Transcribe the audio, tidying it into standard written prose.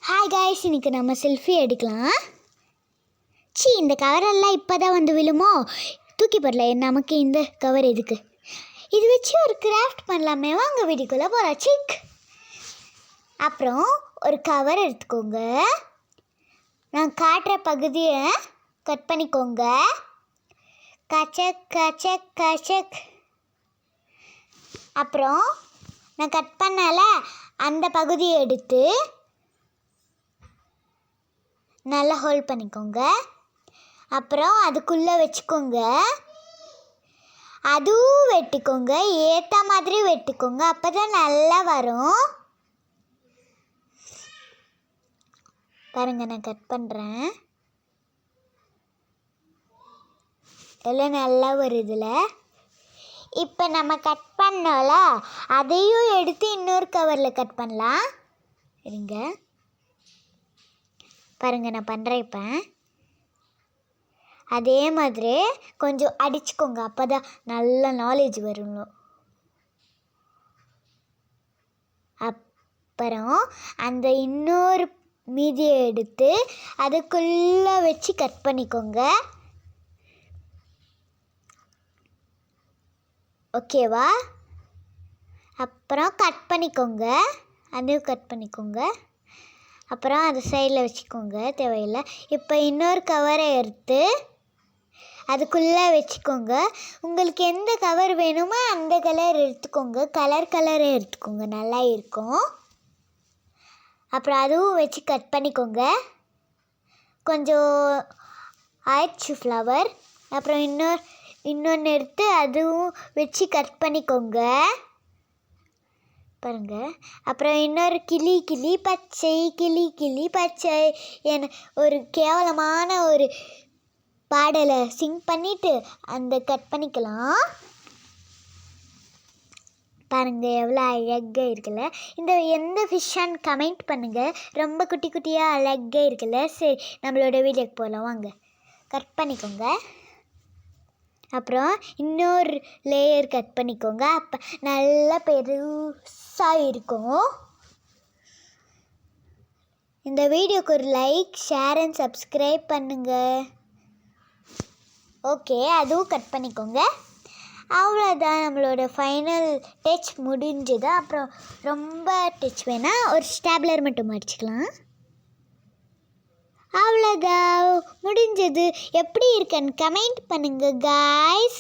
Hi guys, இன்றைக்கி நம்ம selfie எடுக்கலாம். இந்த கவரெல்லாம் இப்போ தான் வந்து விழுமோ, தூக்கி போடல. நமக்கு இந்த கவர் எதுக்கு? இது வச்சு ஒரு கிராஃப்ட் பண்ணலாமே. வாங்க வீடியோக்குள்ளே போகிறோம். அப்புறம் ஒரு கவர் எடுத்துக்கோங்க. நான் காட்டுற பகுதியை கட் பண்ணிக்கோங்க. கச்சக் கச்சக் கச்சக். அப்புறம் நான் கட் பண்ணால அந்த பகுதியை எடுத்து நல்லா ஹோல்ட் பண்ணிக்கோங்க. அப்புறம் அதுக்குள்ளே வச்சுக்கோங்க. அதுவும் வெட்டிக்கோங்க, ஏற்ற மாதிரி வெட்டிக்கோங்க. அப்போ தான் நல்லா வரும். பாருங்க, நான் கட் பண்ணுறேன். எல்லாம் நல்லா வருதுல. இப்போ நம்ம கட் பண்ணோம்ல, அதையும் எடுத்து இன்னொரு கவரில் கட் பண்ணலாம். இருங்க, பாருங்கள் நான் பண்ணுறேன். இப்போ அதே மாதிரி கொஞ்சம் அடிச்சுக்கோங்க. அப்போ தான் நல்ல நாலேஜ் வரும். அப்புறம் அந்த இன்னொரு மீதியை எடுத்து அதுக்குள்ளே வச்சு கட் பண்ணிக்கோங்க. ஓகேவா? அப்புறம் கட் பண்ணிக்கோங்க. அதையும் கட் பண்ணிக்கோங்க. அப்புறம் அது சைடில் வச்சுக்கோங்க, தேவையில்லை. இப்போ இன்னொரு கவரை எடுத்து அதுக்குள்ளே வச்சுக்கோங்க. உங்களுக்கு எந்த கவர் வேணுமோ அந்த கலர் எடுத்துக்கோங்க. கலர் எடுத்துக்கோங்க, நல்லா இருக்கும். அப்புறம் அதுவும் வச்சு கட் பண்ணிக்கோங்க. கொஞ்சம் ஆயிடுச்சு ஃப்ளவர். அப்புறம் இன்னொன்று எடுத்து அதுவும் வச்சு கட் பண்ணிக்கோங்க. பாருங்க. அப்புறம் இன்னொரு கிளி பச்சை என ஒரு கேவலமான ஒரு பாடலை சிங் பண்ணிவிட்டு அந்த கட் பண்ணிக்கலாம். பாருங்கள் எவ்வளோ அழகாக இருக்குல்ல. இந்த எந்த ஃபிஷ்ஷான்னு கமெண்ட் பண்ணுங்கள். ரொம்ப குட்டி குட்டியாக அழகாக இருக்குல்ல. சரி, நம்மளோட வீடியோக்கு போகலாம் வாங்க. கட் பண்ணிக்கோங்க. அப்புறம் இன்னொரு லேயர் கட் பண்ணிக்கோங்க. அப்போ நல்லா பெருசாக இருக்கும். இந்த வீடியோக்கு ஒரு லைக், ஷேர் அண்ட் சப்ஸ்கிரைப் பண்ணுங்கள். ஓகே, அதுவும் கட் பண்ணிக்கோங்க. அவ்வளோதான், நம்மளோட ஃபைனல் டச் முடிஞ்சது. அப்புறம் ரொம்ப டச் வேணால் ஒரு ஸ்டாப்லர் மட்டும் அடிச்சுக்கலாம். அவ்வளோதான், முடிஞ்சது. எப்படி இருக்குன்னு கமெண்ட் பண்ணுங்கள் காய்ஸ்.